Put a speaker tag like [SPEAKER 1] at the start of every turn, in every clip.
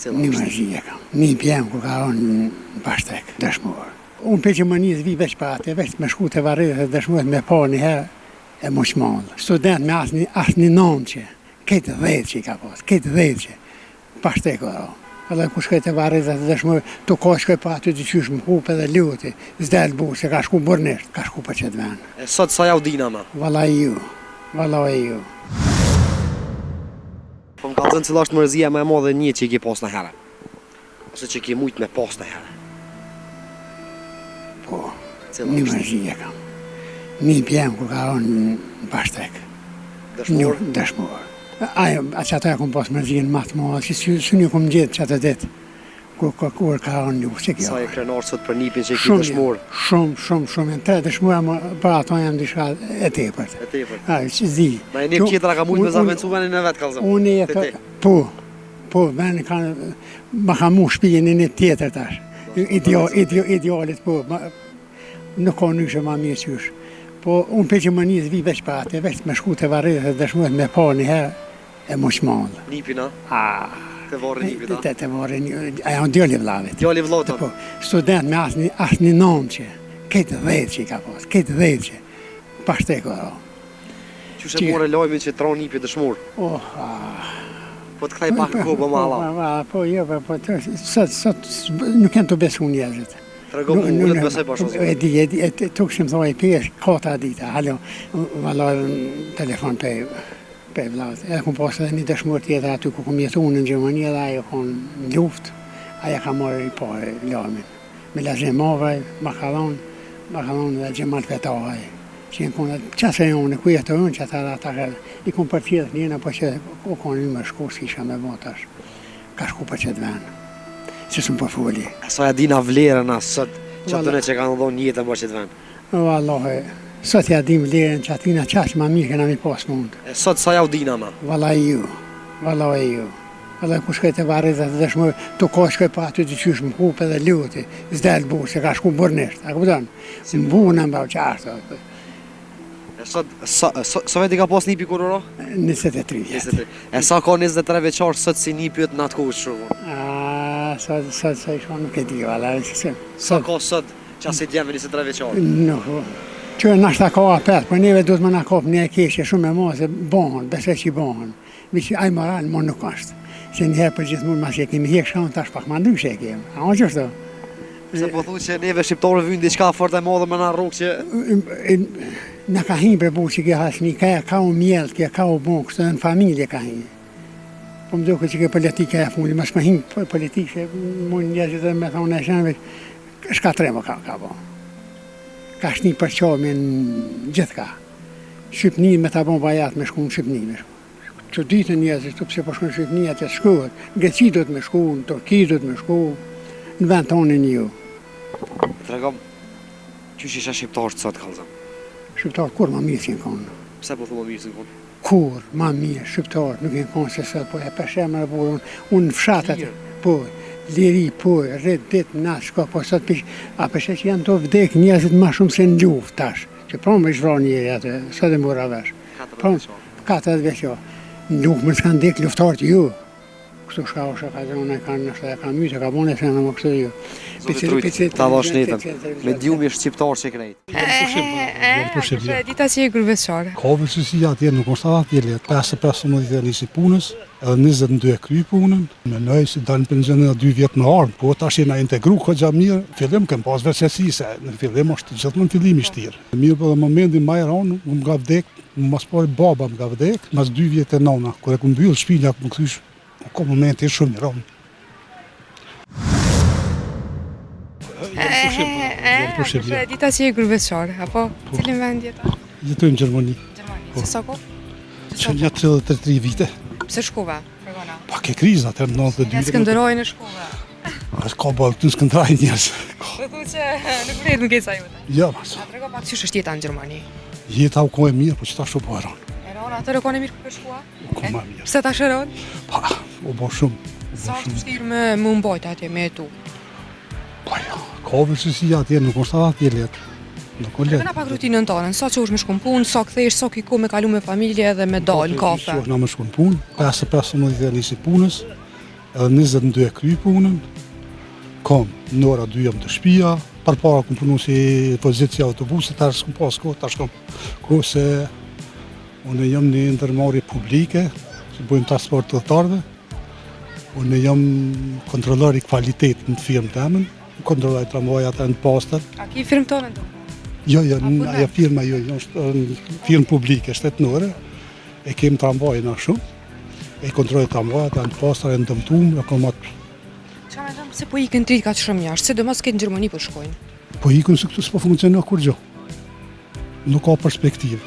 [SPEAKER 1] Një mërzije kam. Një pjemë kur ka onë në Pashtek, dëshmor. Unë për që më njës vi veç pa atë, veç me shku të varrit e dëshmuet me pa një herë e mushmallë. Student me asë një nëmë që, këtë 10 që i ka pas, këtë 10 që, Pashtek o da. Edhe ku shkoj të varrit e dëshmuet, të ko shkoj pa aty të qysh më hupe dhe luti, zdel bu, se ka shku burnisht, ka shku për qëtë ven.
[SPEAKER 2] E sot sa jau dina ma?
[SPEAKER 1] Valla ju.
[SPEAKER 2] Po më kalëzën cila është mërzia me mo dhe një që i ki pas në herë? Ose që i ki mujt me pas në herë?
[SPEAKER 1] Po, një mërzije kam. Një pjemë kur ka onë në Pashtek.
[SPEAKER 2] Dëshmor?
[SPEAKER 1] Dëshmor. Që ato e kom pas mërzijën matë ma, që së një kom gjithë që atë ditë, kur ka onë një, që kjo.
[SPEAKER 2] Sa e krenar sot për nipin që i ki dëshmor?
[SPEAKER 1] Shumë, tre dëshmora, për ato jam dishka e tepërt.
[SPEAKER 2] E tepërt?
[SPEAKER 1] Që zi.
[SPEAKER 2] Na e një tjetëra ka mujt me zavencu venin e vetë, kalëzëm?
[SPEAKER 1] Unë e të, po, venin ka, ma ka mu shpijen e një tjetër tash. Idealit, po, nuk ka nyshe ma mirë qysh. Po, unë për që më njës vi veç pa atë, veç me shku të varrit e dëshmuet me pa një herë e mushmallë.
[SPEAKER 2] Nipina? Të varri nipit, a?
[SPEAKER 1] Të varri nipit, a janë djali vlavit.
[SPEAKER 2] Djali vlavit?
[SPEAKER 1] Po, student me asë një nëmë që, këtë 10 që i ka pas, këtë 10 që, Pashtek o da.
[SPEAKER 2] Qysh e more lajmin që tron nipi dëshmor? Po të kthej pak në kohë, po ma Allah.
[SPEAKER 1] Po, jo, po, sot nuk janë të besu njerëzit.
[SPEAKER 2] Tregom unë të besoj bashkë.
[SPEAKER 1] E di, tukshim thoi pesh, kota dita, halo, valoj telefon pe vllaut. Edhe kom pas edhe një dëshmor tjetër aty ku kom jetu në Gjermani dhe ajo kon në luft, aja ka marrë i parë lajmin. Me Lazhemovaj, Makallon dhe Gjemal Fetavaj. Që në konë, qasë e unë, ku jetojnë që ata i kom për tjetër njëna, po që u konë një më shku, s'kisha me botash, ka shku për qëtë venë. Që së më përfoli.
[SPEAKER 2] Sa ja dina vlerën asë sot, që atëne që ka në dhonë jetën për qëtë venë?
[SPEAKER 1] Vallahi, sot ja dim vlerën që atina qaqë ma mirë këna mi pas mund.
[SPEAKER 2] E sot sa ja u dina ma?
[SPEAKER 1] Vallahi ju. Edhe ku shkoj të varrit dhe dëshmoj, të ko shkoj pa aty të qysh më hupe dhe luti, zdel bu, se ka shku burnisht, a këpëton? Më bu në mbau qartë.
[SPEAKER 2] E sot, sa veti ka pas nipi kur uro?
[SPEAKER 1] 23 vjetë.
[SPEAKER 2] E sa ka 23 veçarë sot si nipi jëtë në atë kohë shumë?
[SPEAKER 1] Sot sa isho nuk e di, vala.
[SPEAKER 2] Sa ka sot që asit djemve 23 veçarë?
[SPEAKER 1] Nuk, që nashta ka apet, për neve duhet më në kop një e keshje shumë e mo, se bohën, besoj që i bohën. Vishë aj moral, mo nuk është. Se njëherë për gjithë mund mas që kemi hek shkon, tash pak ma ndryshe e kemë. A o qështu?
[SPEAKER 2] Se po thu që neve shqiptore vynë diçka fort e modhe me nga rrugë që...
[SPEAKER 1] Në ka hinë për bu që kjo hasë një, ka u mjellë, kjo ka u bon, kështë në familje ka hinë. Po më duke që kjo politika e fundi, mas më hinë politikë, mund njëzit dhe me thonë e shenëve, shkatre më ka bo. Ka shni për qomin gjithë ka. Shqipni me ta bon bajat me shku në Shqipni me shku. Që ditën njëzit, të pëse po shku në Shqipni atë shkuhet, në Greci do të me shku, në Turki do të me shku, në vend tonë një.
[SPEAKER 2] Tregom, qysh isha shqiptarë sot, kalëzëm?
[SPEAKER 1] Shqiptarë kur ma mirë që në konë.
[SPEAKER 2] Pse po thu ma mirë që në konë?
[SPEAKER 1] Kur ma mirë, shqiptarë nuk në konë se sot, po e përshemë në burë, unë në fshatat, po, liri, po, rrit dit, nash, shko, po sot pish, a përshe që janë të vdek njëzit ma shumë se në luft, tash, që promë ishtë vra njëri atë, sot e mura vesh. 40 veqo. Në luft më s'kanë dek luftarët ju. Kështu shka o shka zonë e kanë nështë e kanë mytë, ka bone se në më kështu ju.
[SPEAKER 2] Zotë Trujt, ta dhash netën, me djumi është shqiptarë që krejtë.
[SPEAKER 3] Dita që e gruveçare.
[SPEAKER 4] Ka vështësia atje, nuk është atje letë. 5-15 e nisi punës, edhe 22 e kry punën. Në nëjë si dalë në pension edhe 2 vjetë në armë, po tash jena integru këgja mirë. Fillim kem pas veçesi, se në fillim është gjithë në fillim i shtirë. Mirë për dhe momentin ma e ranë, më nga vdek, më mas pari baba më nga vdek, mas 2 vjetë e nana. Kër e ku mbyllë shpilja, më këthysh, ka momenti shumë i ranë.
[SPEAKER 3] Dita që e gruveçare, apo cilin vend jeta?
[SPEAKER 4] Jetojmë në Gjermani.
[SPEAKER 3] Gjermani, që sa ko?
[SPEAKER 4] Që një 33 vite.
[SPEAKER 3] Pse shkuve, përgona?
[SPEAKER 4] Pa ke kriza, atër 92.
[SPEAKER 3] Ja Skënderoj në shkuve.
[SPEAKER 4] Ka bëllë të në Skënderaj njërës.
[SPEAKER 3] Dhe thu që nuk vjetë më keca jute.
[SPEAKER 4] Ja, mas.
[SPEAKER 3] A trego pak qysh është jeta në Gjermani?
[SPEAKER 4] Jeta u ko e mirë, po që ta shumë po e ranë.
[SPEAKER 3] E ranë, atër e ko në mirë për shkua?
[SPEAKER 4] U ko ma mirë.
[SPEAKER 3] Pse ta shëron?
[SPEAKER 4] Pa, u bo shumë.
[SPEAKER 3] Sa është vështirë me mbojt atje, me etu?
[SPEAKER 4] Pa ja, ka vështësia atje, nuk është atje letë. Nuk o letë.
[SPEAKER 3] Këna pak rutinën tonën, sa që është me shku në punë, sa këthesh, sa kiko me kalu me familje dhe me dalë në kafe?
[SPEAKER 4] Që është na me shku në punë, 5-15 e nisi punës, edhe 22 kry punën, kom në ora 2 jam të shtëpia, përpara kom punu si pozicia autobusit, tash s'kom pas kohë, tash kom kohë se unë jam një ndërmarrje publike, që bujmë transport të udhëtarëve. Unë jam kontrollor i kvalitet në firmë temën, kontrolloj tramvajat e në pastat.
[SPEAKER 3] A ki firmë tonë ndo?
[SPEAKER 4] Jo, ajo firma është firmë publike, shtetënore, e kem tramvajin a shumë, e kontrolloj tramvajat e në pastat e në dëmtumë, e kom atë.
[SPEAKER 3] Qa me thëmë se po ikën tritë ka të shumë jashtë, se do mos këtë në Gjermani po shkojnë?
[SPEAKER 4] Po ikën se këtu s'po funksionon kur gjë. Nuk ka perspektivë.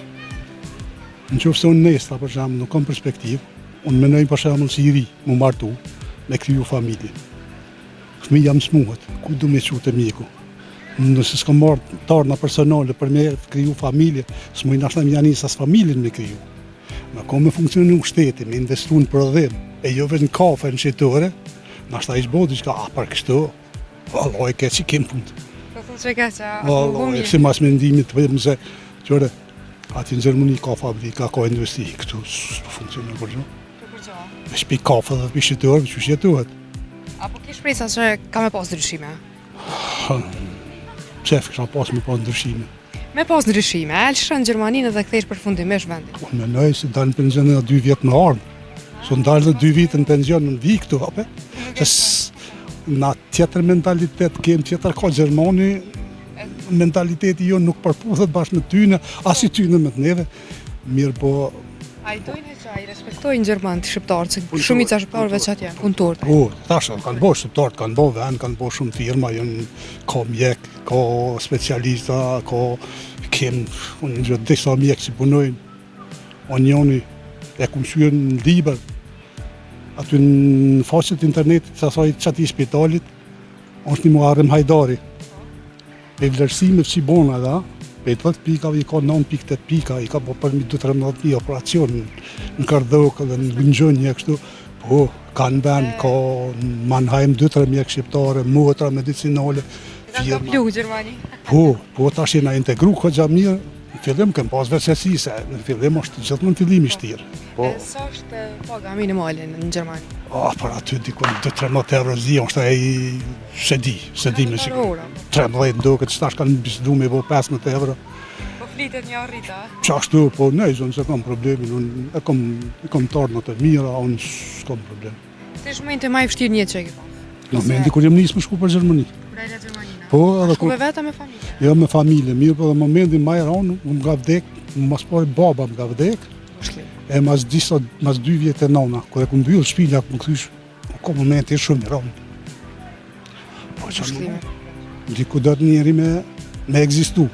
[SPEAKER 4] Në qoftë se unë nesta, për shembull, nuk kam perspektivë, unë menoj për shembull si i ri, mu martu, me kriju familje. Fëmija më smuhet, ku du me qute mjeku? Nëse s'kam marrë tarna personale për me kriju familje, s'muj nashta më janis as familjen me kriju. Në ka me funksionu shteti, me investu në prodhim, e jo vetë në kafe në qytetore, nashta ishtë bodi që ka, për kështu, vallaj, ke që kem punë.
[SPEAKER 3] Po thënë që ke që
[SPEAKER 4] Vallaj, si mas mendimit të vetëm se, qëre, ati në Gjermani ka fabrika, ka industri, këtu s'po funksionon për gjë. Me shpi kafe dhe për qytetorëve që shjetohet.
[SPEAKER 3] Apo ki shpresa që ka me pas ndryshime?
[SPEAKER 4] Qef kësha pas me pas ndryshime.
[SPEAKER 3] Me pas ndryshime, e lëshën në Gjermaninë dhe kthesh përfundimisht vendin.
[SPEAKER 4] Unë menoj se dalë në penzion edhe 2 vjetë në ardhë. So ndalë dhe 2 vite në penzion në vi këtu, ape? Na tjetër mentalitet kem, tjetër ka Gjermani, mentaliteti jo nuk përputhet bashkë me tyne, as i tyne me të neve, mirë po...
[SPEAKER 3] A i dojnë e që a i respektojnë Gjerman të shqiptarë, që shumica shqiptarëve që atje, punëtorët.
[SPEAKER 4] Po, thashë, kanë bo shqiptarët, kanë bo vend, kanë bo shumë firma, ka mjek, ka specialista, unë gjë disa mjek që punojnë, unë joni e kumë shyrë në liber, aty në faqet internetit, sasaj qati spitalit, është një Muharrem Hajdari, e vlerësime që i bona edhe, pe 10 pikave i ka 9.8 pika, i ka po përmi 12-13 operacion në Kardhok dhe në Gëngjënje kështu, po, kanë ben, ka në Mannheim 2-3 mjek shqiptare, motra medicinale,
[SPEAKER 3] Ka plu Gjermani.
[SPEAKER 4] Po, tash jena integru këgja mirë, në fillim kem pas veçesi, se në fillim është gjithë në fillim i shtirë.
[SPEAKER 3] Sa është paga minimale në Gjermani?
[SPEAKER 4] Për aty dikon 2-13 euro zi, është e i se di me sikur. 13 do këtë qëtash kanë bisedu me bo 15 euro.
[SPEAKER 3] Po flitet një arrita?
[SPEAKER 4] Qashtu, po ne, zonë se kam problemin, unë e kam tarnët e mira, unë s'kam problem.
[SPEAKER 3] Se shmejnë të maj fështirë një që e ki pas?
[SPEAKER 4] Në momenti kur jem nisë më shku për Gjermani.
[SPEAKER 3] Kur e le Gjermanina?
[SPEAKER 4] Po, edhe kur...
[SPEAKER 3] Shkuve veta me familje?
[SPEAKER 4] Jo, me familje, mirë, po dhe momentin ma e ranë, unë nga vdek, mas pari baba nga vdek, e mas 2 vjetë e nona, kër e ku mbyllë shpilja, ku më këtysh, ko momenti e shumë i ranë. Po që diku do të njeri me egzistu.